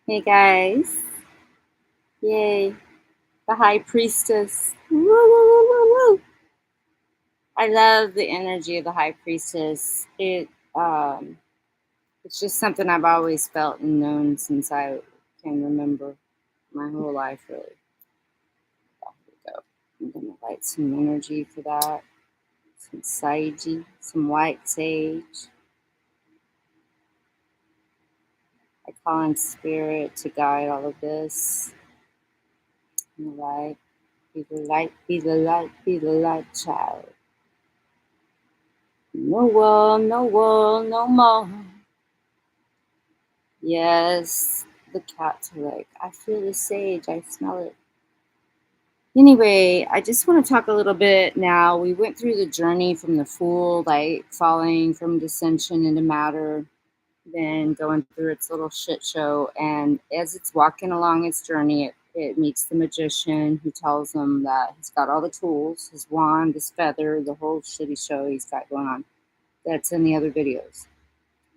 Hey guys. Yay. The High Priestess. Woo, woo, woo, woo, woo. I love the energy of the High Priestess. It's just something I've always felt and known since I can remember my whole life, really. Here we go. I'm going to light some energy for that. Some sagey, some white sage. I call in spirit to guide all of this. And the light. Be the light, be the light, be the light, child. No world, no world, no more. Yes, the cats are like, I feel the sage, I smell it. Anyway, I just want to talk a little bit now. We went through the journey from the Fool, like falling from dissension into matter, then going through its little shit show. And as it's walking along its journey, it meets the magician who tells him that he's got all the tools, his wand, his feather, the whole shitty show he's got going on. That's in the other videos.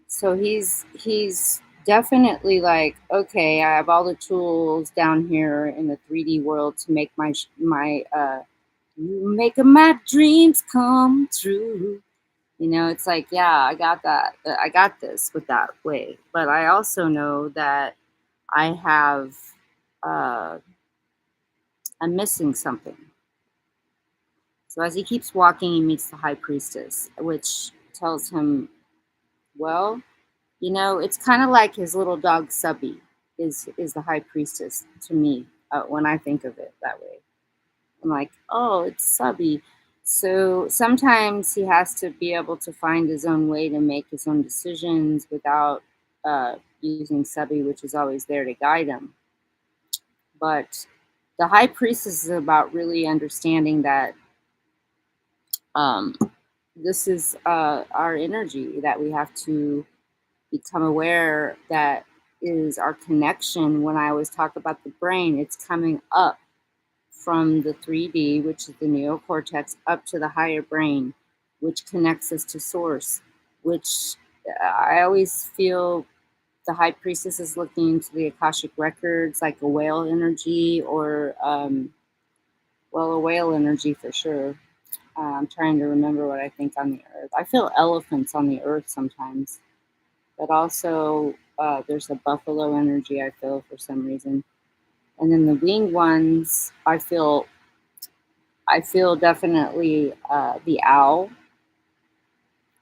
So he's definitely like, okay, I have all the tools down here in the 3D world to make my you making my dreams come true. It's like, yeah, I got that. I got this with that way. But I also know that I have uh I'm missing something. So as he keeps walking, he meets the High Priestess, which tells him, well, it's kind of like his little dog Subby is the High Priestess to me, when I think of it that way. I'm like, oh, it's Subby. So sometimes he has to be able to find his own way to make his own decisions without using Subby, which is always there to guide him. But the High Priestess is about really understanding that um, this is our energy that we have to become aware that is our connection. When I always talk about the brain, it's coming up from the 3D, which is the neocortex, up to the higher brain, which connects us to source, which I always feel the High Priestess is looking into the Akashic records, like a whale energy, or well, a whale energy for sure. I'm trying to remember what I think on the earth. I feel elephants on the earth sometimes, but also there's a buffalo energy I feel for some reason. And then the winged ones, I feel definitely the owl.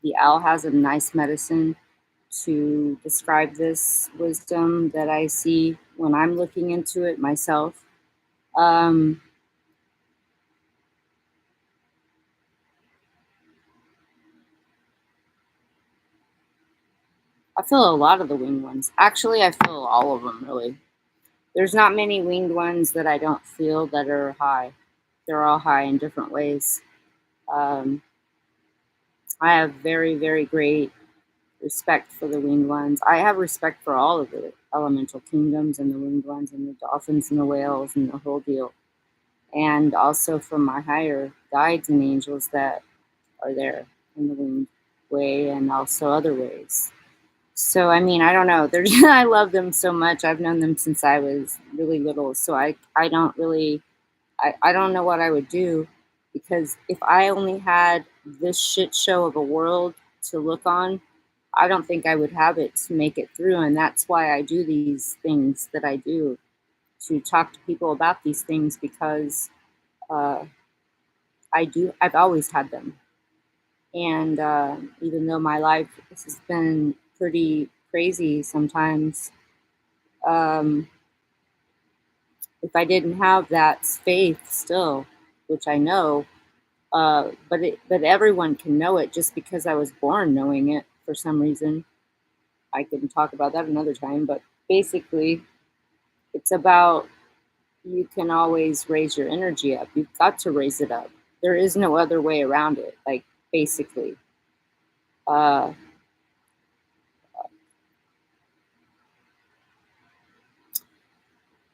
The owl has a nice medicine to describe this wisdom that I see when I'm looking into it myself. Um, I feel a lot of the winged ones. Actually, I feel all of them really. There's not many winged ones that I don't feel that are high. They're all high in different ways. Um, I have very, very great respect for the winged ones. I have respect for all of the elemental kingdoms and the winged ones and the dolphins and the whales and the whole deal. And also for my higher guides and angels that are there in the winged way and also other ways. So I mean, I don't know. They're I love them so much. I've known them since I was really little. So I don't really I don't know what I would do, because if I only had this shit show of a world to look on, I don't think I would have it to make it through. And that's why I do these things that I do, to talk to people about these things, because uh, I've always had them. And even though my life has been pretty crazy sometimes, um, if I didn't have that faith still, which I know, but everyone can know it just because I was born knowing it for some reason. I can talk about that another time, but basically, it's about, you can always raise your energy up. You've got to raise it up. There is no other way around it. Like, basically, uh,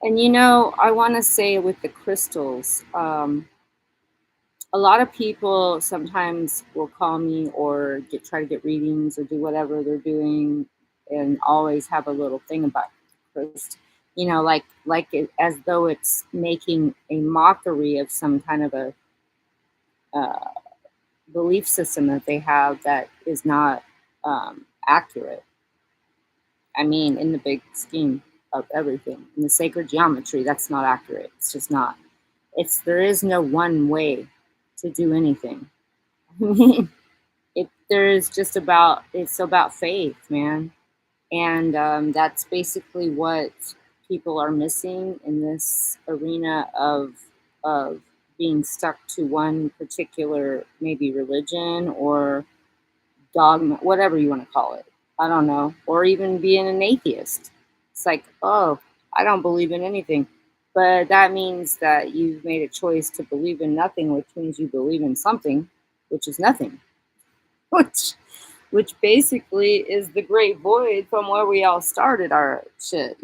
and I want to say with the crystals. A lot of people sometimes will call me or try to get readings or do whatever they're doing, and always have a little thing about like it, as though it's making a mockery of some kind of a uh, belief system that they have that is not accurate. I mean, in the big scheme of everything, in the sacred geometry, that's not accurate. It's just not. There is no one way to do anything. I mean, it's about faith, man, and that's basically what people are missing in this arena of being stuck to one particular maybe religion or dogma, whatever you want to call it. I don't know. Or even being an atheist. It's like, oh, I don't believe in anything. But that means that you've made a choice to believe in nothing, which means you believe in something, which is nothing. Which which basically is the great void from where we all started our shit.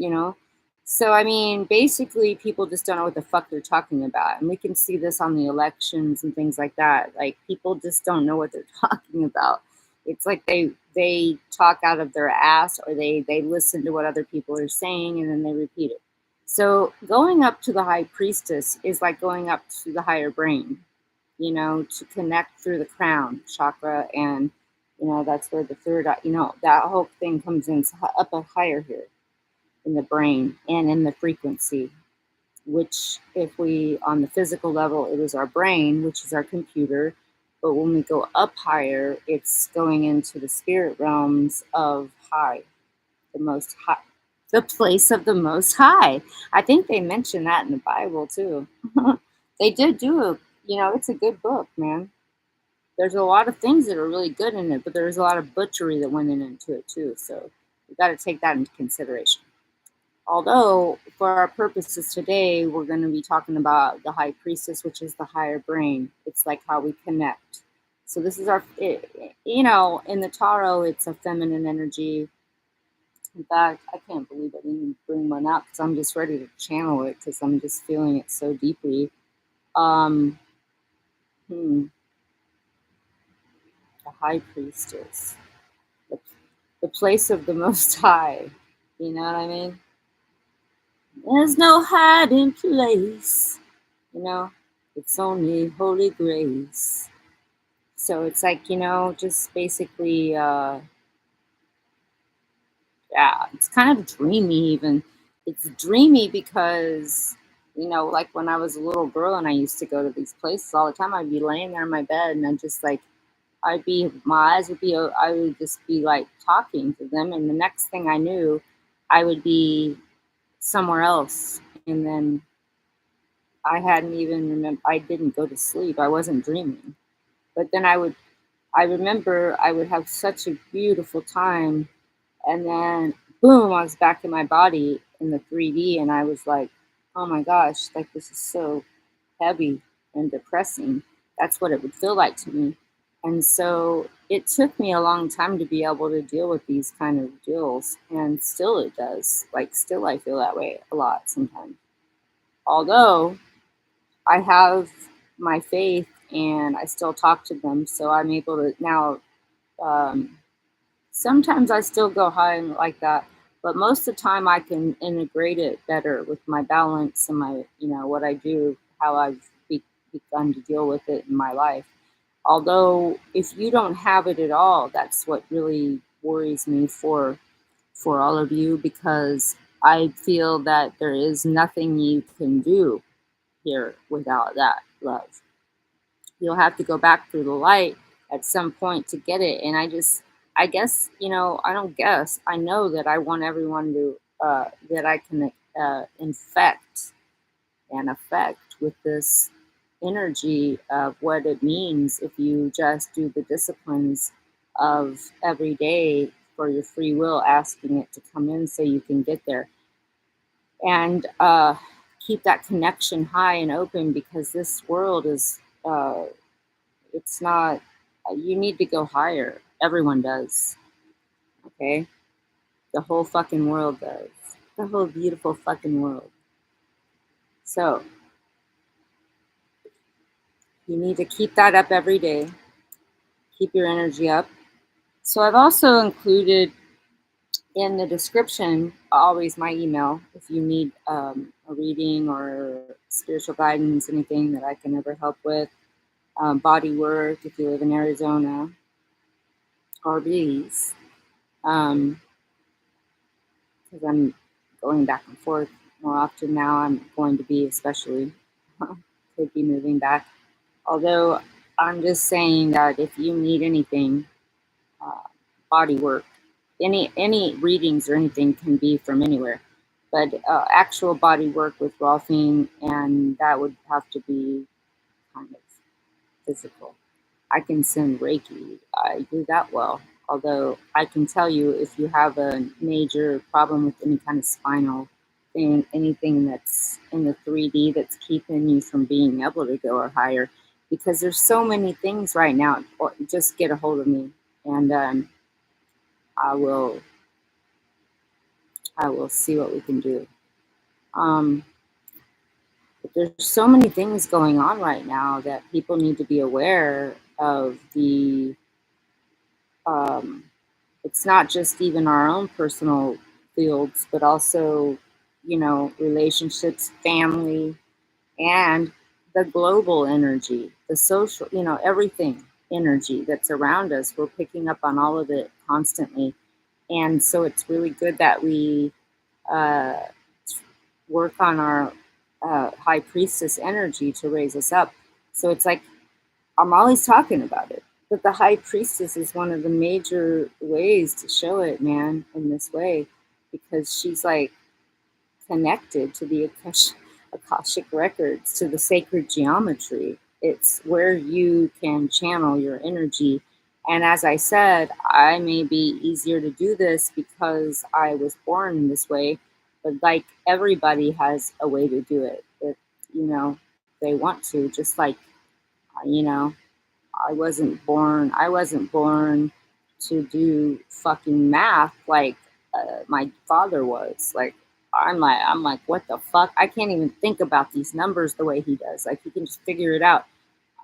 So I mean, basically people just don't know what the fuck they're talking about. And we can see this on the elections and things like that. Like people just don't know what they're talking about. It's like they talk out of their ass, or they listen to what other people are saying and then they repeat it. So going up to the high priestess is like going up to the higher brain, to connect through the crown chakra. And, that's where the third eye, that whole thing comes in up a higher here in the brain and in the frequency, which if we, on the physical level, it is our brain, which is our computer. But when we go up higher, it's going into the spirit realms of high, the most high, the place of the most high. I think they mention that in the Bible too. They did do it's a good book, man. There's a lot of things that are really good in it, but there's a lot of butchery that went into it too. So we got to take that into consideration. Although, for our purposes today, we're going to be talking about the high priestess, which is the higher brain. It's like how we connect. So this is in the tarot, it's a feminine energy. In fact, I can't believe I didn't bring one out because I'm just ready to channel it because I'm just feeling it so deeply. Um, the high priestess, the, the place of the most high. You know what I mean? There's no hiding place. It's only holy grace. So it's like, just basically, yeah, it's kind of dreamy even. It's dreamy because, like when I was a little girl and I used to go to these places all the time, I'd be laying there in my bed and my eyes would be, I would just be like talking to them. And the next thing I knew, I would be somewhere else. And then I hadn't even remember, I didn't go to sleep. I wasn't dreaming. But then I remember I would have such a beautiful time. And then boom, I was back in my body in the 3D. And I was like, oh my gosh, like this is so heavy and depressing. That's what it would feel like to me. And so it took me a long time to be able to deal with these kind of deals. And still it does. Like, still I feel that way a lot sometimes. Although I have my faith and I still talk to them. So I'm able to now, sometimes I still go high and like that. But most of the time I can integrate it better with my balance and my, what I do, how I've begun to deal with it in my life. Although if you don't have it at all, that's what really worries me for all of you, because I feel that there is nothing you can do here without that love. You'll have to go back through the light at some point to get it. And I guess, I don't guess, I know that I want everyone to, that I can infect and affect with this energy of what it means if you just do the disciplines of every day for your free will, asking it to come in so you can get there. And keep that connection high and open, because this world is, it's not, you need to go higher. Everyone does. Okay? The whole fucking world does. The whole beautiful fucking world. So, you need to keep that up every day. Keep your energy up. So I've also included In the description, always my email if you need a reading or spiritual guidance, anything that I can ever help with. Body work if you live in Arizona or Belize, because I'm going back and forth more often now. I'm going to be, especially, could be moving back. Although I'm just saying that if you need anything, uh, body work, any readings or anything can be from anywhere, but actual body work with Rolfing, and that would have to be kind of physical. I can send Reiki. I do that well. Although I can tell you if you have a major problem with any kind of spinal thing, anything that's in the 3D that's keeping you from being able to go or higher, because there's so many things right now. Just get a hold of me, and I will I will see what we can do. Um, but there's so many things going on right now that people need to be aware of. Um, it's not just even our own personal fields, but also, relationships, family, and the global energy, the social, everything energy that's around us. We're picking up on all of it constantly. And so it's really good that we uh, work on our high priestess energy to raise us up. So it's like I'm always talking about it, but the high priestess is one of the major ways to show it, man, in this way, because she's like connected to the Akashic records, to the sacred geometry. It's where you can channel your energy. And as I said, I may be easier to do this because I was born this way, but like everybody has a way to do it if, you know, they want to, just like, you know, I wasn't born to do fucking math like my father was. Like I'm like, what the fuck? I can't even think about these numbers the way he does. Like he can just figure it out.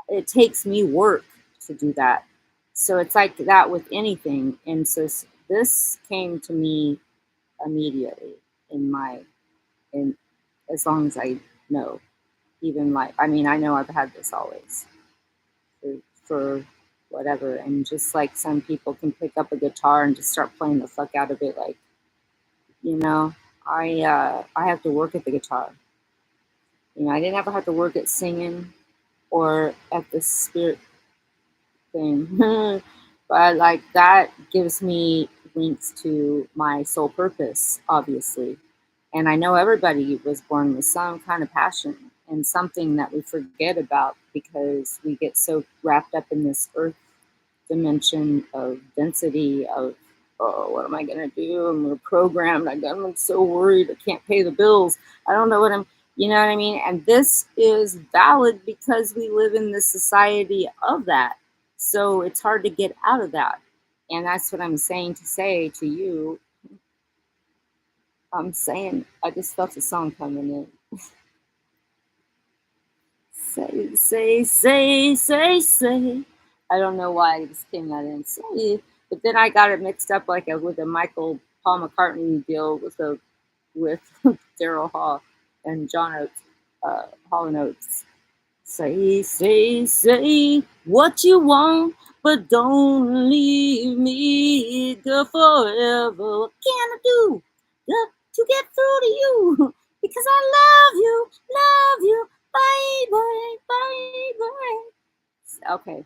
It takes me work to do that. So it's like that with anything. And so this came to me immediately in my in as long as I know. Even like I mean I know I've had this always for whatever. And just like some people can pick up a guitar and just start playing the fuck out of it, like, you know, I have to work at the guitar. I didn't ever have to work at singing or at the spirit thing. But like that gives me links to my soul purpose, obviously. And I know everybody was born with some kind of passion and something that we forget about because we get so wrapped up in this earth dimension of density of, oh, what am I going to do? I'm programmed. I'm so worried. I can't pay the bills. I don't know what you know what I mean? And this is valid because we live in the society of that. So it's hard to get out of that. And that's what I'm saying to say to you. I'm saying, I just felt the song coming in. Say. I don't know why it just came that in. Say, but then I got it mixed up like with a Michael Paul McCartney deal with Daryl Hall and John Oates, Hall and Oates. Say what you want, but don't leave me, girl, forever. What can I do to get through to you? Because I love you, baby. Okay,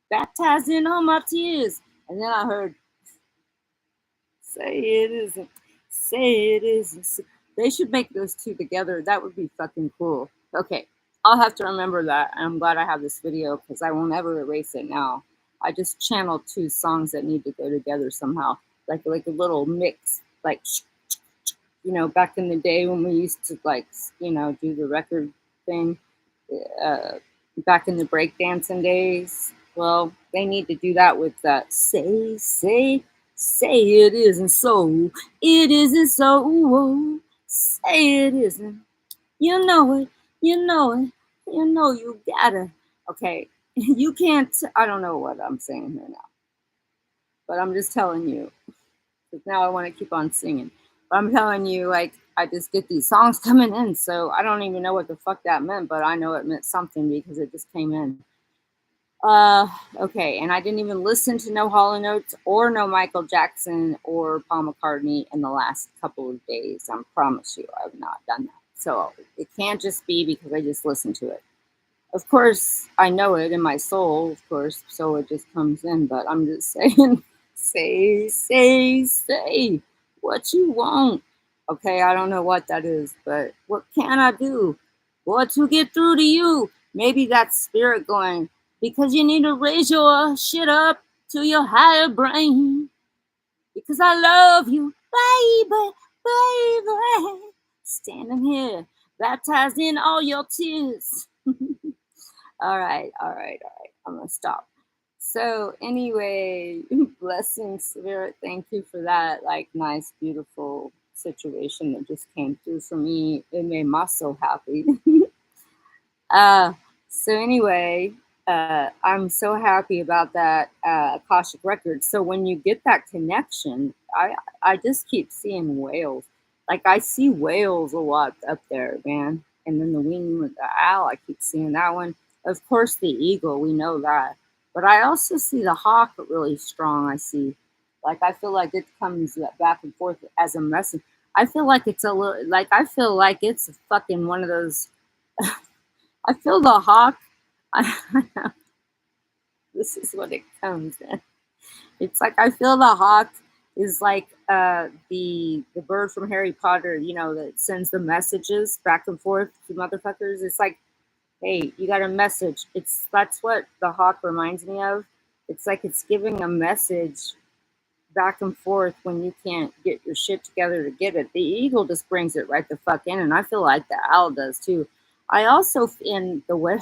baptized in all my tears. And then I heard, say it isn't, say it isn't. They should make those two together. That would be fucking cool. Okay, I'll have to remember that. I'm glad I have this video because I won't ever erase it now. I just channeled two songs that need to go together somehow, like a little mix, like back in the day when we used to do the record thing, uh, back in the breakdancing days. Well, they need to do that with that. Say it isn't so. It isn't so. Say it isn't. You know it. You know it. You know you gotta. Okay, you can't. I don't know what I'm saying here now, but I'm just telling you. because now I want to keep on singing. But I'm telling you, like, I just get these songs coming in, so I don't even know what the fuck that meant, but I know it meant something because it just came in. Uh, okay, and I didn't even listen to no Hall& Notes or no Michael Jackson or Paul McCartney in the last couple of days. I promise you, I've not done that. So it can't just be because I just listened to it. Of course, I know it in my soul, of course, so it just comes in, but I'm just saying, say what you want. Okay, I don't know what that is, but what can I do? What to get through to you? Maybe that's spirit going, because you need to raise your shit up to your higher brain. Because I love you, baby, baby. Standing here, baptized in all your tears. All right. I'm gonna stop. So anyway, blessing spirit, thank you for that like nice, beautiful situation that just came through for me. It made my soul happy. Uh, so anyway, I'm so happy about that Akashic record. So when you get that connection, I just keep seeing whales. Like I see whales a lot up there, man. And then the wing with the owl, I keep seeing that one. Of course, the eagle, we know that. But I also see the hawk really strong. I see, like I feel like it comes back and forth as a message. I feel like it's a little, like I feel like it's fucking one of those. I feel the hawk. This is what it comes in. It's like I feel the hawk is like the bird from Harry Potter, you know, that sends the messages back and forth to motherfuckers. It's like, hey, you got a message. It's that's what the hawk reminds me of. It's like it's giving a message back and forth when you can't get your shit together to get it. The eagle just brings it right the fuck in, and I feel like the owl does too. I also in the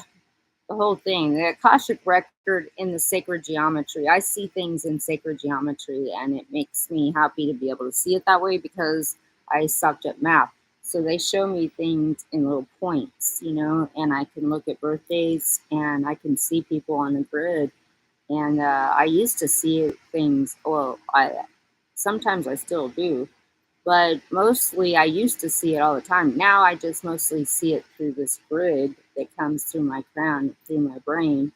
whole thing, the Akashic record in the sacred geometry. I see things in sacred geometry, and it makes me happy to be able to see it that way because I sucked at math. So they show me things in little points, you know, and I can look at birthdays and I can see people on the grid. And I used to see things. Well, I sometimes I still do, but mostly I used to see it all the time. Now I just mostly see it through this grid that comes through my crown, through my brain,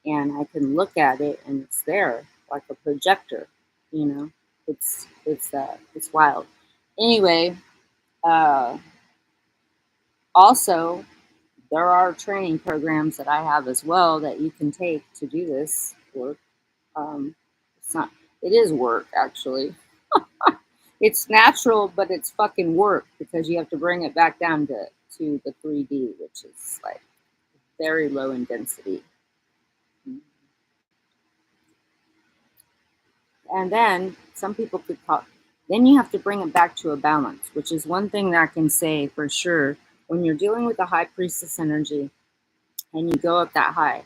and I can look at it and it's there like a projector. You know, it's wild. Anyway, uh, also there are training programs that I have as well that you can take to do this work. It's not. It is work actually. It's natural, but it's fucking work because you have to bring it back down to the 3D, which is like very low in density. And then some people could call, then you have to bring it back to a balance, which is one thing that I can say for sure. When you're dealing with the high priestess energy and you go up that high,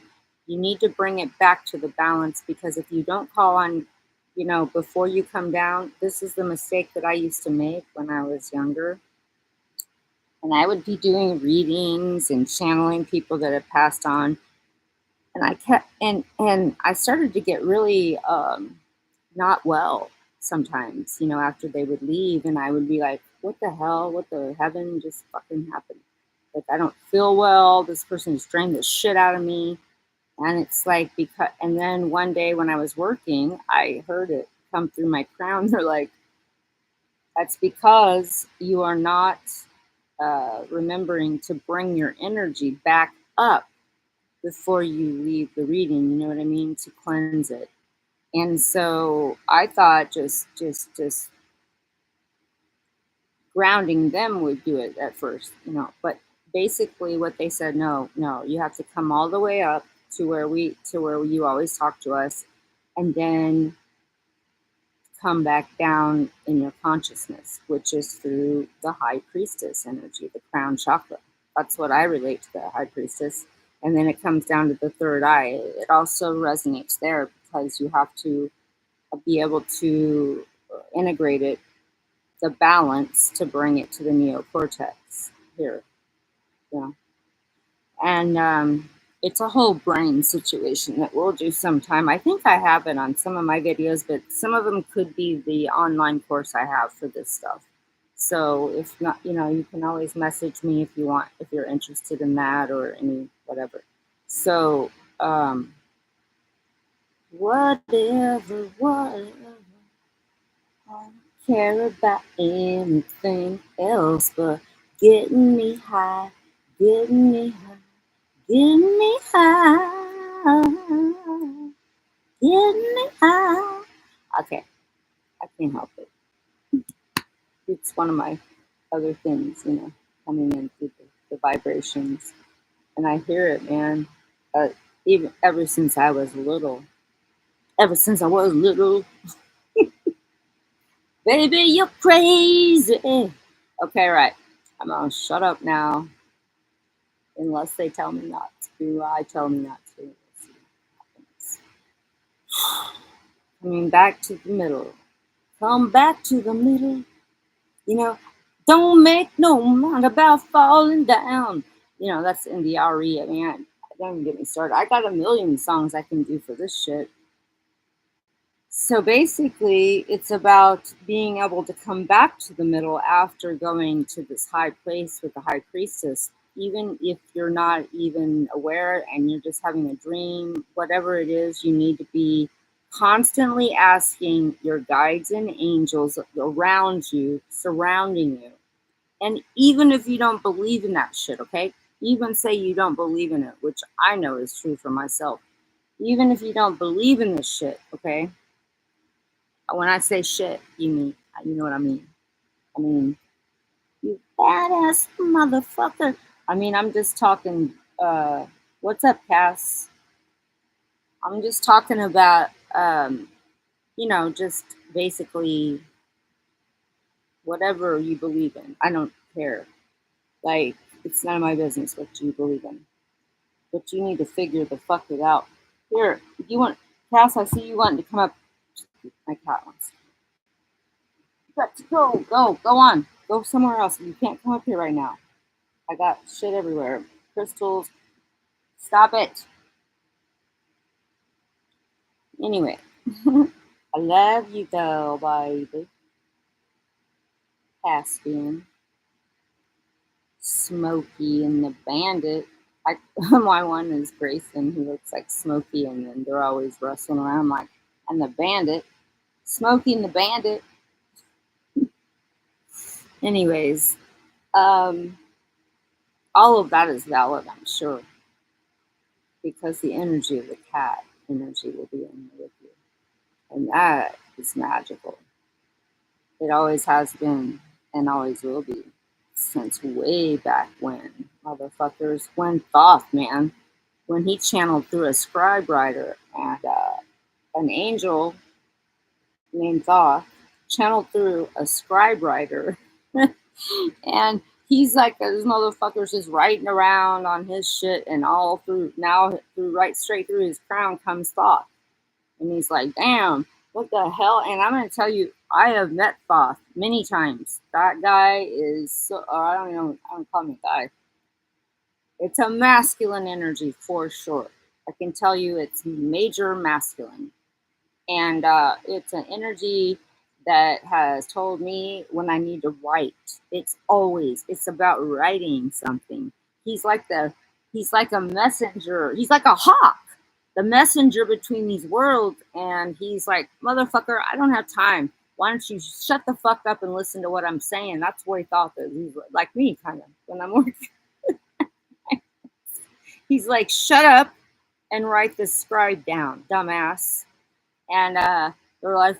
you need to bring it back to the balance because if you don't call on, you know, before you come down, this is the mistake that I used to make when I was younger. And I would be doing readings and channeling people that had passed on. And I kept and I started to get really not well sometimes, you know, after they would leave and I would be like, what the hell? What the heaven just fucking happened? Like I don't feel well. This person just drained the shit out of me. And it's like because and then one day when I was working, I heard it come through my crown. They're like, that's because you are not remembering to bring your energy back up before you leave the reading. You know what I mean? To cleanse it. And so I thought just grounding them would do it at first, you know. But basically, what they said, no, you have to come all the way up to where you always talk to us, and then come back down in your consciousness, which is through the high priestess energy, the crown chakra. That's what I relate to the high priestess. And then it comes down to the third eye. It also resonates there because you have to be able to integrate it, the balance to bring it to the neocortex here. Yeah. And It's a whole brain situation that we'll do sometime. I think I have it on some of my videos, but some of them could be the online course I have for this stuff. So if not, you can always message me if you want, if you're interested in that or any whatever. So, whatever. I don't care about anything else but getting me high, getting me high, getting me high, getting me high. Okay, I can't help it. It's one of my other things, coming in through the vibrations. And I hear it, man. Uh, even ever since I was little. Ever since I was little. Baby, you're crazy. Okay, right. I'm gonna shut up now, unless they tell me not to. I tell me not to. Let's see what happens. Coming back to the middle. Come back to the middle. You know, don't make no mind about falling down. That's in the RE. I mean, don't even get me started. I got a million songs I can do for this shit. So basically, it's about being able to come back to the middle after going to this high place with the High Priestess, even if you're not even aware and you're just having a dream, whatever it is, you need to be constantly asking your guides and angels around you, surrounding you. And even if you don't believe in that shit, okay? Even say you don't believe in it, which I know is true for myself. Even if you don't believe in this shit, okay? When I say shit, you know what I mean. I mean, you badass motherfucker. I mean, I'm just talking. What's up, Cass? I'm just talking about, just basically whatever you believe in. I don't care. Like, it's none of my business what you believe in. But you need to figure the fuck it out. Here, you want, Cass, I see you wanting to come up. My cat wants. You got to go on. Go somewhere else. You can't come up here right now. I got shit everywhere. Crystals. Stop it. Anyway. I love you though, baby. Caspian. Smokey and the Bandit. My one is Grayson. He looks like Smokey, and then they're always wrestling around like, and the Bandit. Smokey and the Bandit. Anyways, um, all of that is valid, I'm sure, because the energy of the cat energy will be in there with you. And that is magical. It always has been and always will be since way back when. Motherfuckers, when Thoth, man, when he channeled through a scribe writer and an angel named Thoth channeled through a scribe writer. And he's like, this motherfucker's just writing around on his shit, and all through now, through right straight through his crown comes Thoth. And he's like, damn, what the hell? And I'm going to tell you, I have met Thoth many times. That guy is so, I don't know, I don't call him a guy. It's a masculine energy for sure. I can tell you it's major masculine. And it's an energy that has told me when I need to write. It's about writing something. He's like a messenger. He's like a hawk, the messenger between these worlds. And he's like, motherfucker, I don't have time. Why don't you shut the fuck up and listen to what I'm saying? That's what he thought that he's like me, kind of, when I'm working. He's like, shut up and write this scribe down, dumbass. And they're like,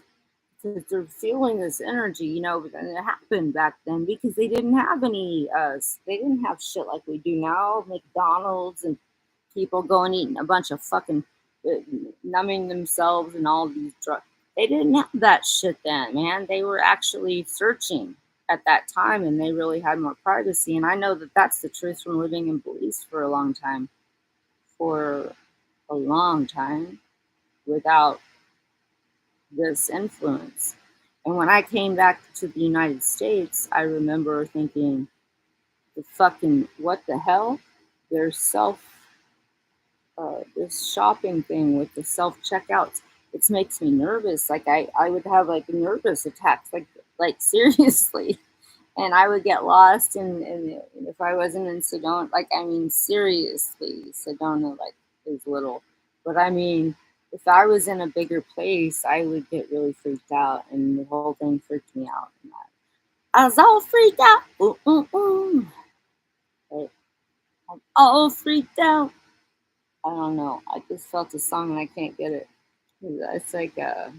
because they're feeling this energy, and it happened back then because they didn't have they didn't have shit like we do now, McDonald's and people going eating a bunch of fucking numbing themselves and all these drugs. They didn't have that shit then, man. They were actually searching at that time, and they really had more privacy. And I know that that's the truth from living in Belize for a long time, without this influence. And when I came back to the United States, I remember thinking, what the hell? There's this shopping thing with the self checkouts. It makes me nervous. Like I would have like nervous attacks, like seriously, and I would get lost. And if I wasn't in Sedona, like I mean seriously, Sedona like is little, but I mean if I was in a bigger place, I would get really freaked out, and the whole thing freaked me out. And I was all freaked out. Ooh, ooh, ooh. Like, I'm all freaked out. I don't know. I just felt a song and I can't get it. It's like you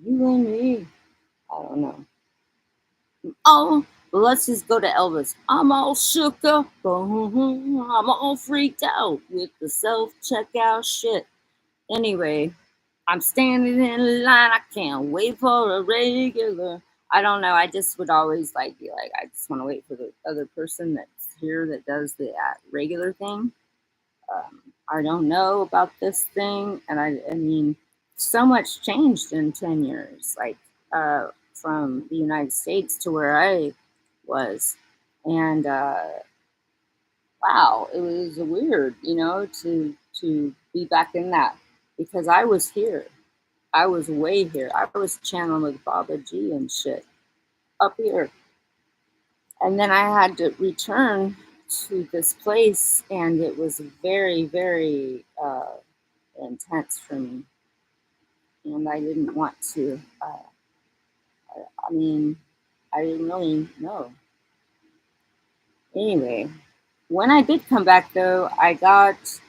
and me. I don't know. Oh, well, let's just go to Elvis. I'm all shook up. I'm all freaked out with the self checkout shit. Anyway, I'm standing in line. I can't wait for a regular. I don't know. I just would always like be like, I just want to wait for the other person that's here that does the regular thing. I don't know about this thing, and I mean, so much changed in 10 years, like from the United States to where I was, and wow, it was weird, to be back in that because I was here, I was way here, I was channeling with Baba G and shit up here, and then I had to return to this place, and it was very, very intense for me, and I didn't want to. I mean, I didn't really know. Anyway, when I did come back, though,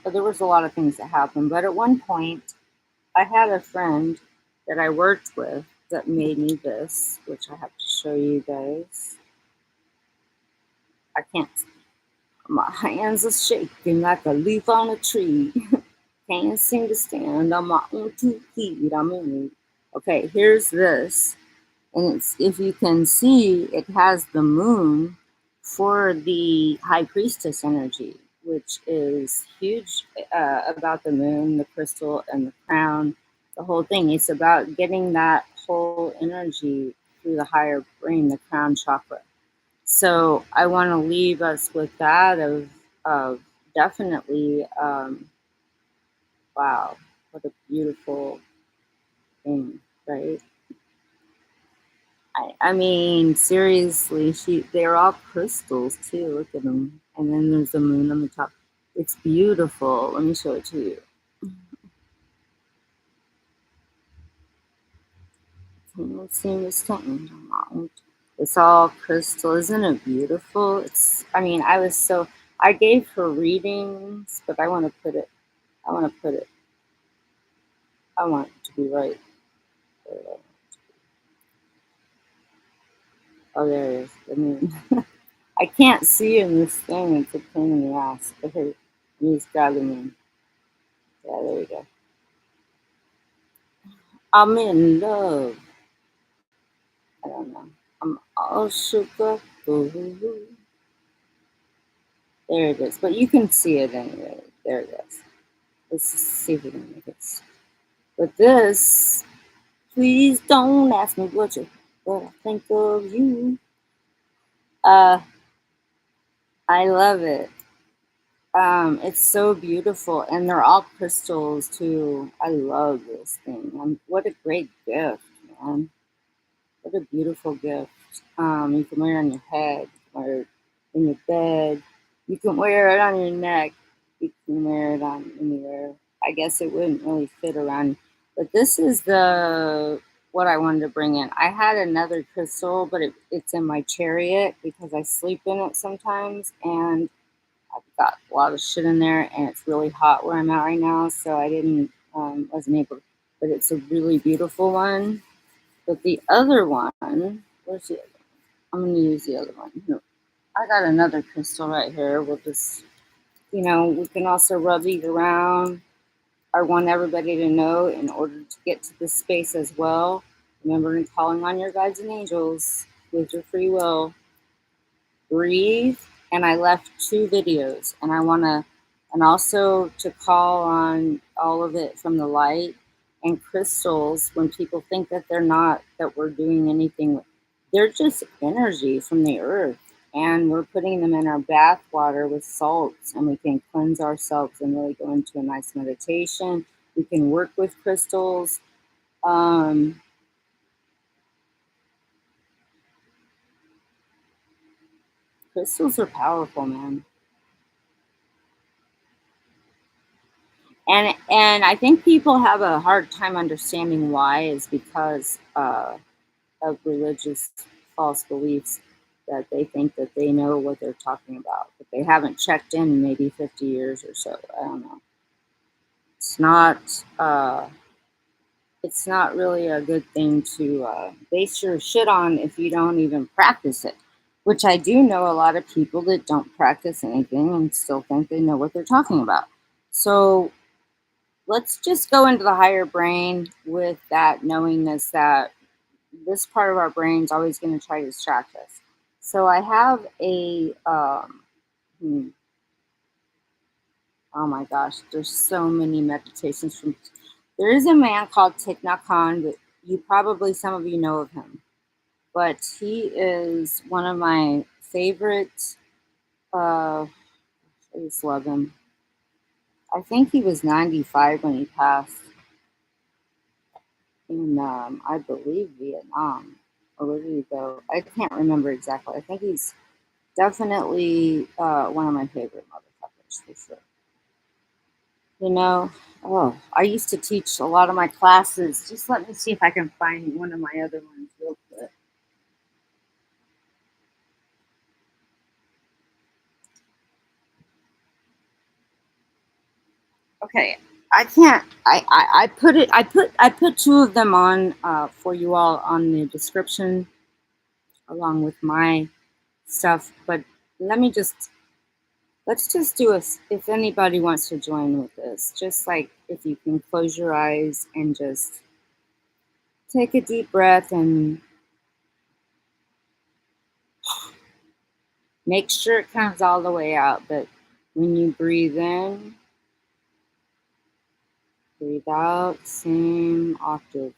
there was a lot of things that happened, but at one point, I had a friend that I worked with that made me this, which I have to show you guys. I can't. My hands are shaking like a leaf on a tree. Can't seem to stand on my own 2 feet. I mean, okay, here's this. And if you can see, it has the moon for the High Priestess energy, which is huge about the moon, the crystal, and the crown, the whole thing. It's about getting that whole energy through the higher brain, the crown chakra. So I want to leave us with that of definitely, wow, what a beautiful thing, right? I mean, seriously, they're all crystals too. Look at them. And then there's the moon on the top. It's beautiful. Let me show it to you. Can't seem to stand on. It's all crystal. Isn't it beautiful? I mean, I gave her readings, but I want to put it, I want it to be right. Oh, there it is. The moon. I can't see in this thing. It's a pain in the ass. But here, let me just grab the moon. Yeah, there we go. I'm in love. I don't know. I'm all shook up. Ooh. There it is. But you can see it anyway. There it is. Let's just see if we can make it. But this, please don't ask me what I think of you. Uh, I love it. It's so beautiful, and they're all crystals too. I love this thing. What a great gift, man. What a beautiful gift. You can wear it on your head, you can wear it in your bed, you can wear it on your neck, you can wear it on anywhere. I guess it wouldn't really fit around. But this is the what I wanted to bring in. I had another crystal, but it's in my chariot because I sleep in it sometimes, and I've got a lot of shit in there, and it's really hot where I'm at right now, so I didn't wasn't able. But it's a really beautiful one. But the other one, where's the other one? I'm gonna use the other one. No, I got another crystal right here. We'll just, we can also rub these around. I want everybody to know in order to get to this space as well. Remember calling on your guides and angels with your free will. Breathe. And I left 2 videos, and I want to, and also to call on all of it from the light and crystals. When people think that they're not, that we're doing anything, they're just energy from the earth. and we're putting them in our bath water with salts, and we can cleanse ourselves and really go into a nice meditation. We can work with crystals. Um, Crystals are powerful, man. And I think people have a hard time understanding why is because of religious false beliefs that they think that they know what they're talking about, but they haven't checked in maybe 50 years or so. I don't know. It's not. It's not really a good thing to base your shit on if you don't even practice it. Which I do know a lot of people that don't practice anything and still think they know what they're talking about. So let's just go into the higher brain with that knowingness that this part of our brain is always going to try to distract us. So I have a, oh my gosh, there's so many meditations from. There is a man called Thich Nhat Hanh that you probably, some of you know of him, but he is one of my favorite. I just love him. I think he was 95 when he passed in, I believe, Vietnam. Or where did he go? I can't remember exactly. I think he's definitely one of my favorite motherfuckers for sure. You know, oh, I used to teach a lot of my classes. Just let me see if I can find one of my other ones real quick. Okay, I can't. I put it. I put two of them on for you all on the description along with my stuff. But let me just let's just do a. If anybody wants to join with this, just like if you can close your eyes and just take a deep breath and make sure it comes all the way out. But when you breathe in, breathe out, same octave.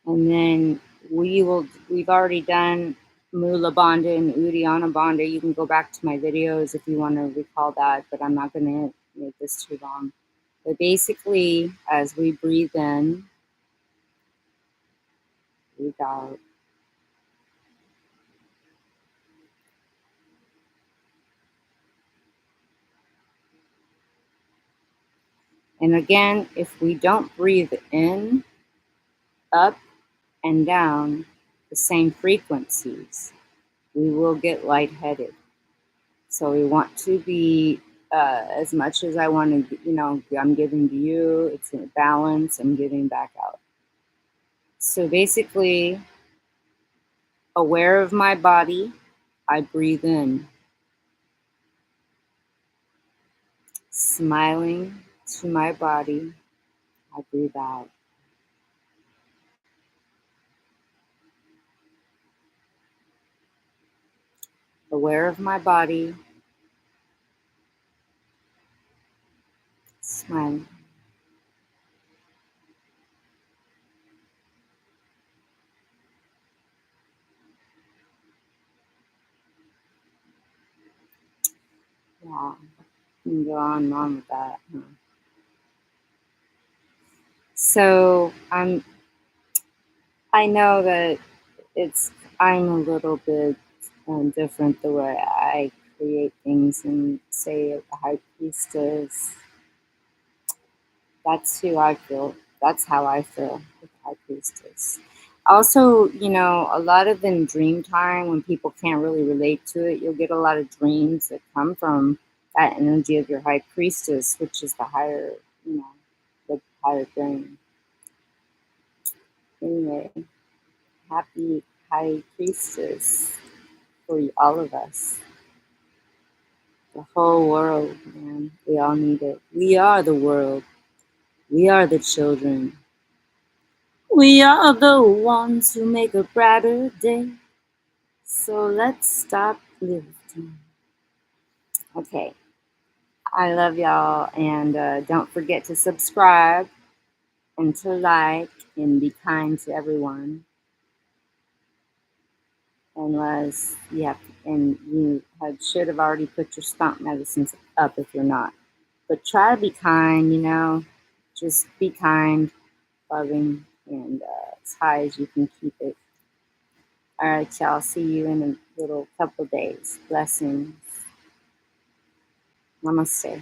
And then we've already done Mula Bandha and Uddiyana Bandha. You can go back to my videos if you want to recall that, but I'm not going to make this too long. But basically, as we breathe in, breathe out. And again, if we don't breathe in, up and down the same frequencies, we will get lightheaded. So we want to be, as much as I want to, I'm giving to you, it's in a balance, I'm giving back out. So basically, aware of my body, I breathe in, smiling to my body, I breathe out. Aware of my body, smiling. Yeah, you can go on and on with that. Huh? So I know that I'm a little bit different the way I create things and say the High Priestess. That's who I feel. That's how I feel with the High Priestess. Also, a lot of in dream time, when people can't really relate to it, you'll get a lot of dreams that come from that energy of your High Priestess, which is the higher, the higher brain. Anyway, happy High Priestess for all of us. The whole world, man. We all need it. We are the world. We are the children. We are the ones who make a brighter day. So let's stop living. Okay. I love y'all. And don't forget to subscribe and to like and be kind to everyone. unless you have, and you should have already put your skunk medicines up if you're not. But try to be kind, just be kind, loving, and as high as you can keep it. All right, y'all. See you in a little couple days. Blessings. Namaste.